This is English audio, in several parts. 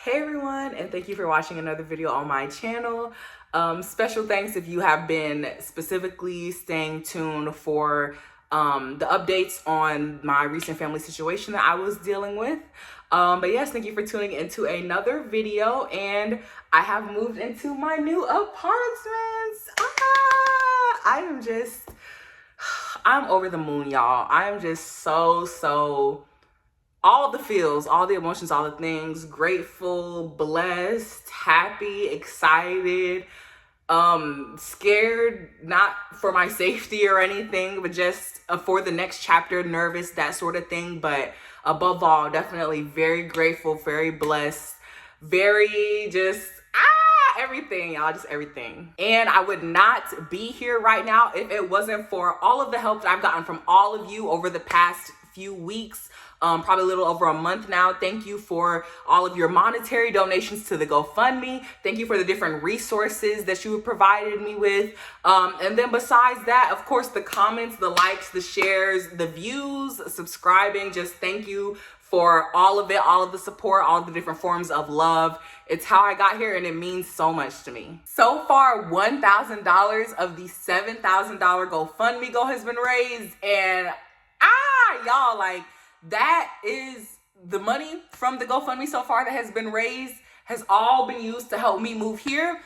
Hey everyone, and thank you for watching another video on my channel. Special thanks if you have been specifically staying tuned for the updates on my recent family situation that I was dealing with. But yes, thank you for tuning into another video, and I have moved into my new apartments. I'm over the moon, y'all. I am just so all the feels, all the emotions, all the things, grateful, blessed, happy, excited, scared, not for my safety or anything, but just for the next chapter, nervous, that sort of thing. But above all, definitely very grateful, very blessed, very just everything, y'all, just everything. And I would not be here right now if it wasn't for all of the help that I've gotten from all of you over the past few weeks, probably a little over a month now. Thank you for all of your monetary donations to the GoFundMe. Thank you for the different resources that you have provided me with. And then besides that, of course, the comments, the likes, the shares, the views, subscribing, just thank you for all of it, all of the support, all of the different forms of love. It's how I got here, and it means so much to me. So far, $1,000 of the $7,000 GoFundMe goal has been raised, and y'all, like, that is the money from the GoFundMe so far that has been raised has all been used to help me move here.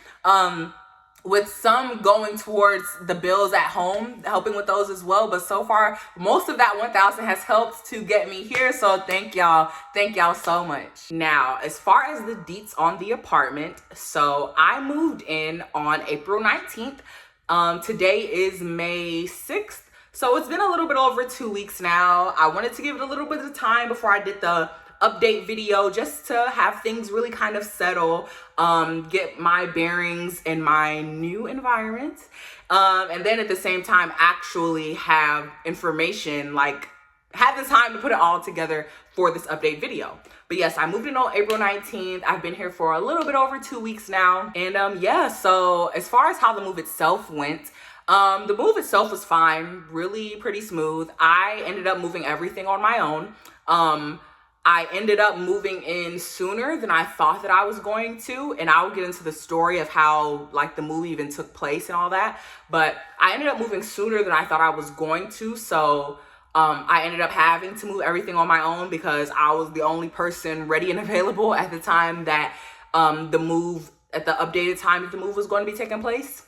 With some going towards the bills at home, helping with those as well. But so far, most of that 1,000 has helped to get me here. So thank y'all so much. Now, as far as the deets on the apartment, so I moved in on April 19th. Today is May 6th. So it's been a little bit over 2 weeks now. I wanted to give it a little bit of time before I did the update video, just to have things really kind of settle, get my bearings in my new environment, and then at the same time actually have information, like have the time to put it all together for this update video. But yes, I moved in on April 19th. I've been here for a little bit over 2 weeks now. And yeah, so as far as how the move itself went, the move itself was fine, really pretty smooth. I ended up moving everything on my own. I ended up moving in sooner than I thought that I was going to, and I'll get into the story of how like the move even took place and all that. But I ended up moving sooner than I thought I was going to, so I ended up having to move everything on my own because I was the only person ready and available at the time that at the updated time that the move was going to be taking place.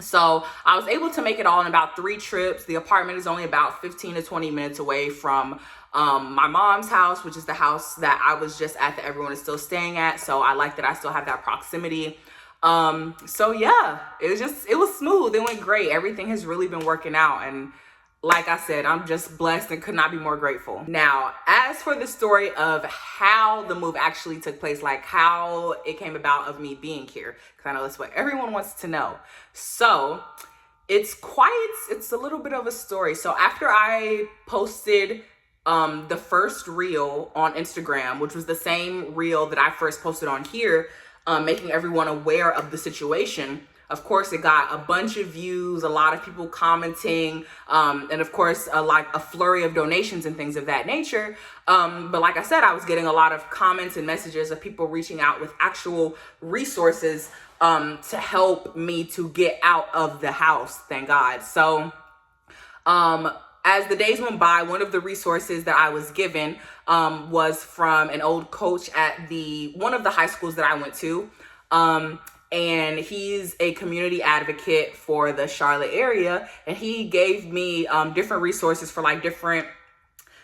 So I was able to make it all in about 3 trips. The apartment is only about 15 to 20 minutes away from my mom's house, which is the house that I was just at that everyone is still staying at. So I like that I still have that proximity. So yeah, it was smooth. It went great. Everything has really been working out. And like I said, I'm just blessed and could not be more grateful. Now, as for the story of how the move actually took place, like how it came about of me being here, because I know that's what everyone wants to know. So it's a little bit of a story. So after I posted the first reel on Instagram, which was the same reel that I first posted on here, making everyone aware of the situation, of course, it got a bunch of views, a lot of people commenting, and of course, like a flurry of donations and things of that nature. But like I said, I was getting a lot of comments and messages of people reaching out with actual resources to help me to get out of the house, thank God. So as the days went by, one of the resources that I was given was from an old coach at one of the high schools that I went to. And he's a community advocate for the Charlotte area. And he gave me different resources for like different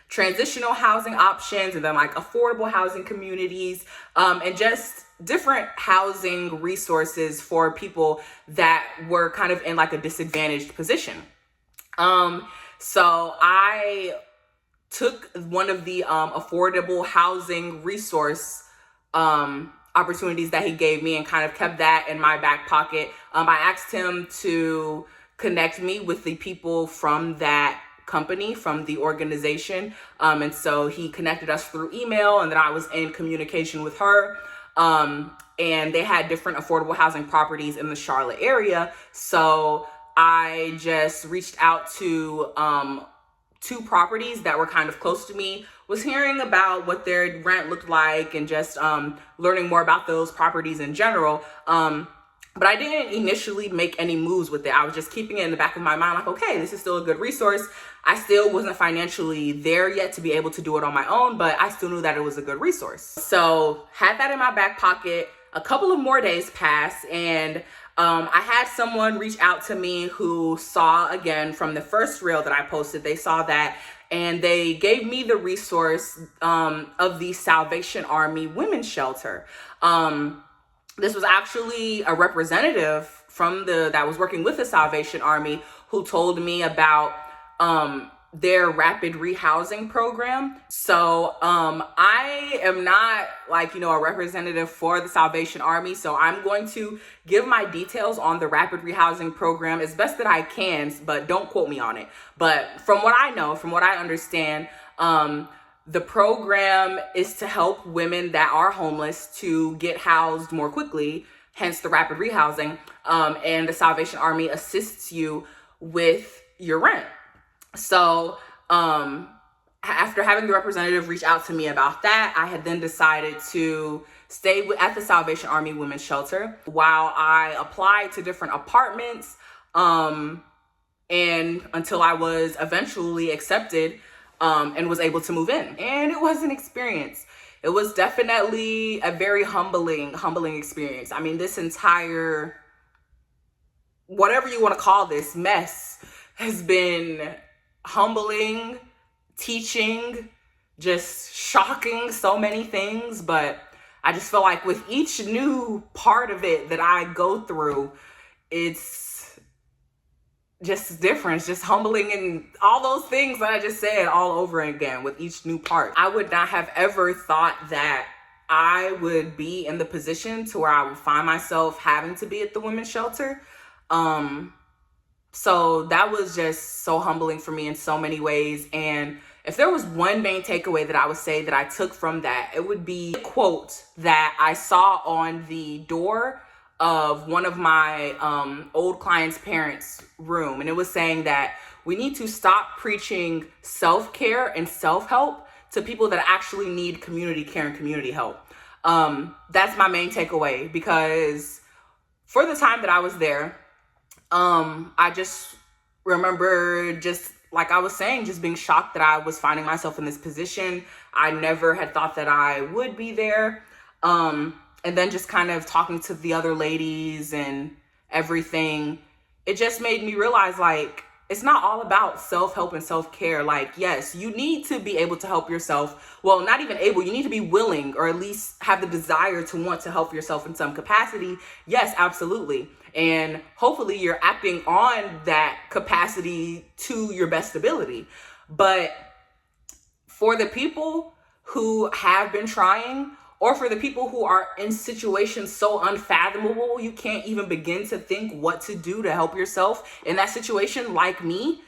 transitional housing options, and then like affordable housing communities, and just different housing resources for people that were kind of in like a disadvantaged position. So I took one of the affordable housing resource opportunities that he gave me and kind of kept that in my back pocket. I asked him to connect me with the people from that company, from the organization. And so he connected us through email, and then I was in communication with her. And they had different affordable housing properties in the Charlotte area. So I just reached out to 2 properties that were kind of close to me. was hearing about what their rent looked like and just learning more about those properties in general. But I didn't initially make any moves with it. I was just keeping it in the back of my mind, like, okay, this is still a good resource. I still wasn't financially there yet to be able to do it on my own, but I still knew that it was a good resource. So had that in my back pocket. A couple of more days passed, and I had someone reach out to me who saw, again, from the first reel that I posted, they saw that, and they gave me the resource of the Salvation Army Women's Shelter. This was actually a representative from that was working with the Salvation Army who told me about their rapid rehousing program. So I am not a representative for the Salvation Army. So I'm going to give my details on the rapid rehousing program as best that I can, but don't quote me on it. But from what I know, from what I understand, the program is to help women that are homeless to get housed more quickly, hence the rapid rehousing. And the Salvation Army assists you with your rent. So after having the representative reach out to me about that, I had then decided to stay at the Salvation Army Women's Shelter while I applied to different apartments and until I was eventually accepted and was able to move in. And it was an experience. It was definitely a very humbling experience. I mean, this entire, whatever you want to call this, mess has been humbling, teaching, just shocking, so many things. But I just feel like with each new part of it that I go through, it's just different. It's just humbling and all those things that I just said all over again with each new part. I would not have ever thought that I would be in the position to where I would find myself having to be at the women's shelter. So that was just so humbling for me in so many ways. And if there was one main takeaway that I would say that I took from that, it would be a quote that I saw on the door of one of my old clients' parents' room. And it was saying that we need to stop preaching self-care and self-help to people that actually need community care and community help. That's my main takeaway, because for the time that I was there, I just remember, just like I was saying, just being shocked that I was finding myself in this position. I never had thought that I would be there. And then just kind of talking to the other ladies and everything, it just made me realize, like, it's not all about self-help and self-care. Like, yes, you need to be able to help yourself. Well, not even able, you need to be willing, or at least have the desire to want to help yourself in some capacity. Yes, absolutely. And hopefully you're acting on that capacity to your best ability. But for the people who have been trying, or for the people who are in situations so unfathomable, you can't even begin to think what to do to help yourself in that situation, like me,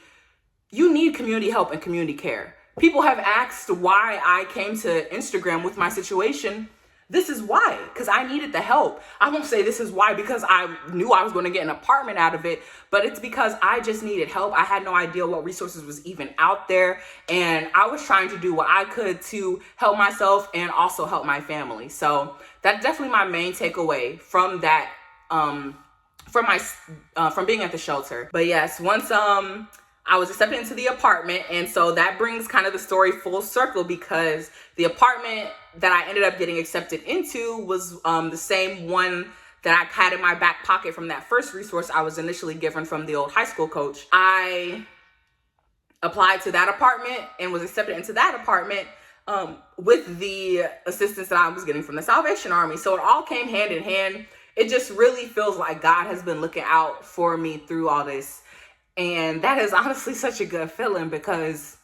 you need community help and community care. People have asked why I came to Instagram with my situation. This is why, because I needed the help. I won't say this is why because I knew I was going to get an apartment out of it, but it's because I just needed help. I had no idea what resources was even out there, and I was trying to do what I could to help myself and also help my family. So that's definitely my main takeaway from that, from being at the shelter. But yes, once I was accepted into the apartment, and so that brings kind of the story full circle, because the apartment that I ended up getting accepted into was the same one that I had in my back pocket from that first resource I was initially given from the old high school coach. I applied to that apartment and was accepted into that apartment with the assistance that I was getting from the Salvation Army. So it all came hand in hand. It just really feels like God has been looking out for me through all this. And that is honestly such a good feeling, because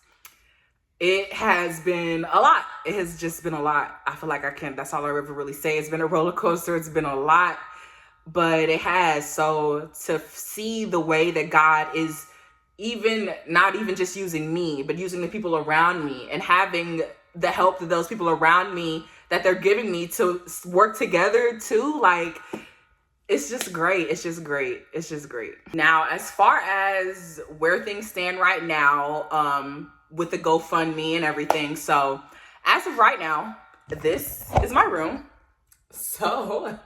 it has been a lot. It has just been a lot. I feel like that's all I ever really say. It's been a roller coaster. It's been a lot, but it has. So to see the way that God is not even just using me, but using the people around me, and having the help that those people around me that they're giving me to work together too, like, it's just great. It's just great. It's just great. Now, as far as where things stand right now, with the GoFundMe and everything. So as of right now, this is my room. So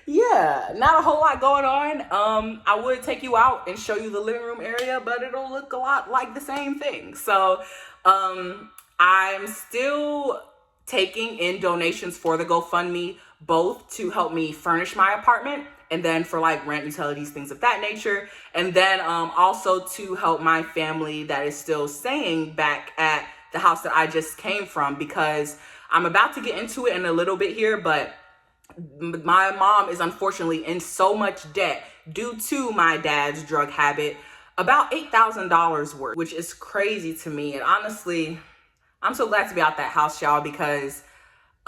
yeah, not a whole lot going on. I would take you out and show you the living room area, but it'll look a lot like the same thing. So I'm still taking in donations for the GoFundMe, both to help me furnish my apartment and then for like rent, utilities, things of that nature. And then also to help my family that is still staying back at the house that I just came from, because I'm about to get into it in a little bit here, but my mom is unfortunately in so much debt due to my dad's drug habit, about $8,000 worth, which is crazy to me. And honestly, I'm so glad to be out that house, y'all, because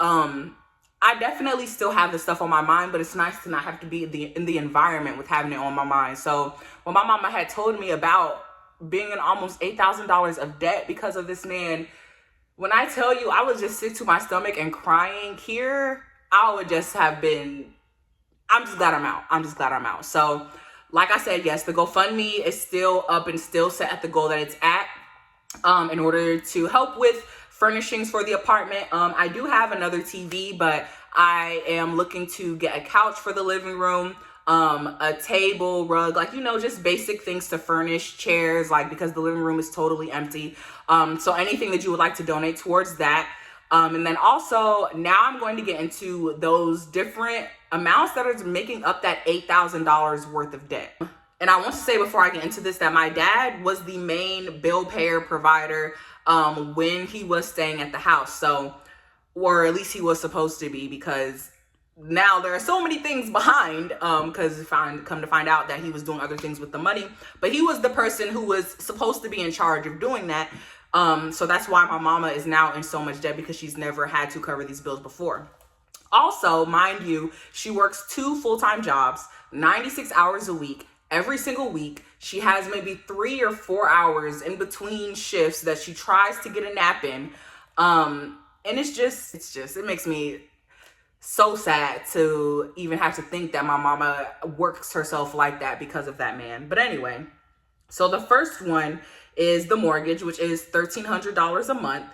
I definitely still have the stuff on my mind, but it's nice to not have to be in the environment with having it on my mind. So when my mama had told me about being in almost $8,000 of debt because of this man, when I tell you I was just sick to my stomach and crying here, I would just have been, I'm just glad I'm out. I'm just glad I'm out. So like I said, yes, the GoFundMe is still up and still set at the goal that it's at in order to help with furnishings for the apartment. I do have another TV, but I am looking to get a couch for the living room, a table, rug, like, you know, just basic things to furnish, chairs, like, because the living room is totally empty. So anything that you would like to donate towards that. And then also now I'm going to get into those different amounts that are making up that $8,000 worth of debt. And I want to say before I get into this that my dad was the main bill payer provider when he was staying at the house. So, or at least he was supposed to be, because now there are so many things behind, because come to find out that he was doing other things with the money, but he was the person who was supposed to be in charge of doing that. So that's why my mama is now in so much debt, because she's never had to cover these bills before. Also, mind you, she works 2 full-time jobs, 96 hours a week, every single week. She has maybe 3 or 4 hours in between shifts that she tries to get a nap in. And it makes me so sad to even have to think that my mama works herself like that because of that man. But anyway, so the first one is the mortgage, which is $1,300 a month.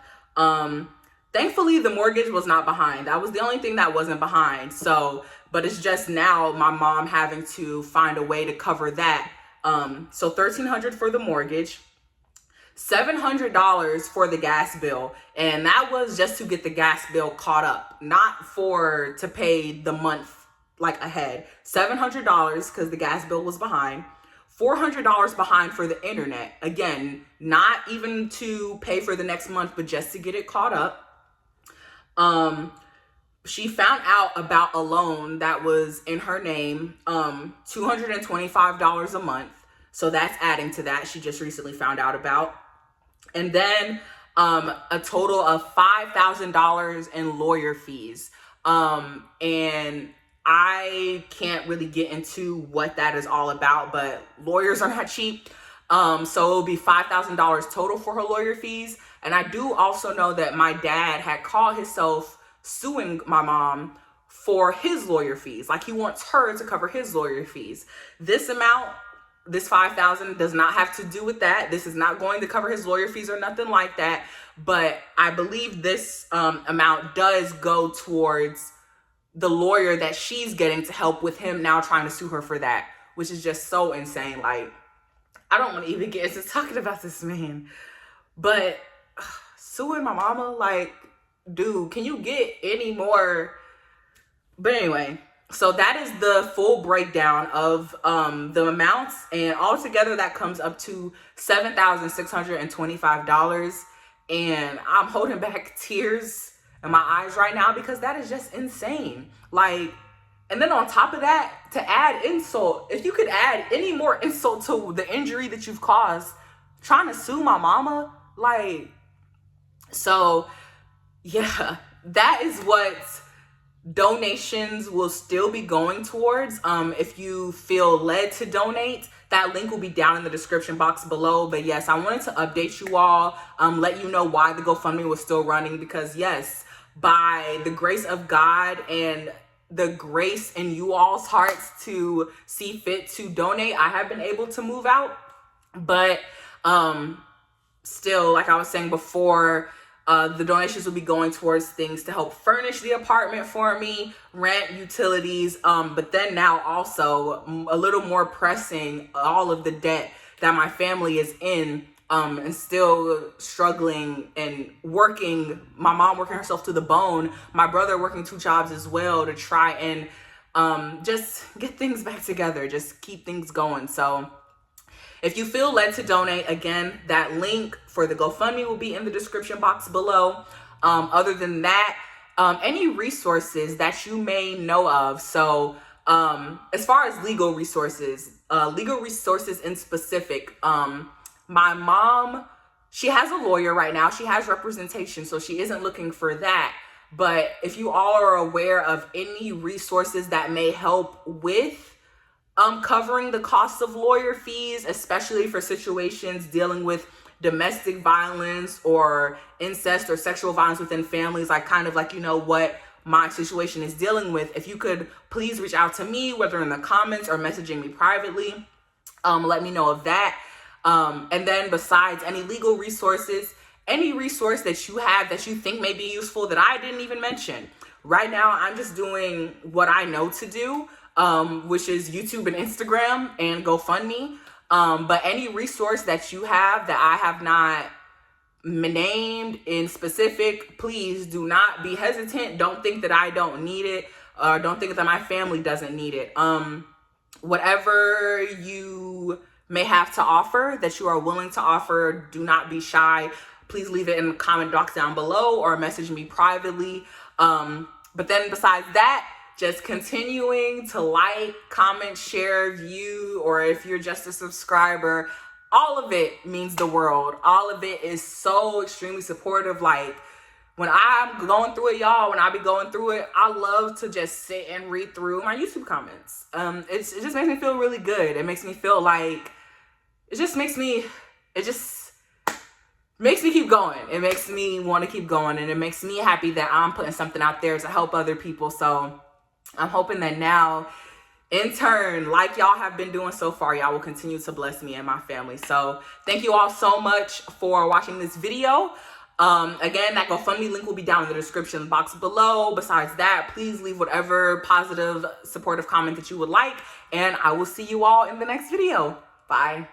Thankfully, the mortgage was not behind. That was the only thing that wasn't behind. So, but it's just now my mom having to find a way to cover that. So $1,300 for the mortgage, $700 for the gas bill. And that was just to get the gas bill caught up, not to pay the month like ahead. $700 because the gas bill was behind. $400 behind for the internet. Again, not even to pay for the next month, but just to get it caught up. She found out about a loan that was in her name, $225 a month. So that's adding to that. She just recently found out about. And then a total of $5,000 in lawyer fees. And I can't really get into what that is all about, but lawyers are not cheap. So it'll be $5,000 total for her lawyer fees. And I do also know that my dad had called himself suing my mom for his lawyer fees. Like, he wants her to cover his lawyer fees. This amount, this $5,000 does not have to do with that. This is not going to cover his lawyer fees or nothing like that. But I believe this amount does go towards the lawyer that she's getting to help with him now trying to sue her for that, which is just so insane. Like, I don't want to even get into talking about this man, but suing my mama, like, dude, can you get any more? But anyway, so that is the full breakdown of the amounts, and altogether that comes up to $7,625. And I'm holding back tears in my eyes right now because that is just insane. Like, and then on top of that, to add insult, if you could add any more insult to the injury that you've caused trying to sue my mama, like, so yeah, that is what donations will still be going towards. If you feel led to donate, that link will be down in the description box below. But yes, I wanted to update you all, let you know why the GoFundMe was still running, because yes, by the grace of God and the grace in you all's hearts to see fit to donate, I have been able to move out. But still, like I was saying before, the donations will be going towards things to help furnish the apartment for me, rent, utilities, but then now also a little more pressing, all of the debt that my family is in, and still struggling and working. My mom working herself to the bone, my brother working 2 jobs as well to try and just get things back together, just keep things going. So if you feel led to donate, again, that link for the GoFundMe will be in the description box below. Other than that, any resources that you may know of. So as far as legal resources in specific, my mom, she has a lawyer right now. She has representation, so she isn't looking for that. But if you all are aware of any resources that may help with covering the cost of lawyer fees, especially for situations dealing with domestic violence or incest or sexual violence within families, like kind of like, you know, what my situation is dealing with, if you could please reach out to me, whether in the comments or messaging me privately, let me know of that. And then besides any legal resources, any resource that you have that you think may be useful that I didn't even mention. Right now, I'm just doing what I know to do, which is YouTube and Instagram and GoFundMe. But any resource that you have that I have not named in specific, please do not be hesitant. Don't think that I don't need it, or don't think that my family doesn't need it. Whatever you may have to offer, that you are willing to offer, do not be shy. Please leave it in the comment box down below or message me privately. But then besides that, just continuing to like, comment, share, view, or if you're just a subscriber, all of it means the world. All of it is so extremely supportive. Like when I'm going through it, y'all, when I be going through it, I love to just sit and read through my YouTube comments. It just makes me feel really good. It makes me feel like, it just makes me keep going. It makes me want to keep going, and it makes me happy that I'm putting something out there to help other people. So I'm hoping that now, in turn, like y'all have been doing so far, y'all will continue to bless me and my family. So thank you all so much for watching this video. Again, that GoFundMe link will be down in the description box below. Besides that, please leave whatever positive, supportive comment that you would like, and I will see you all in the next video. Bye.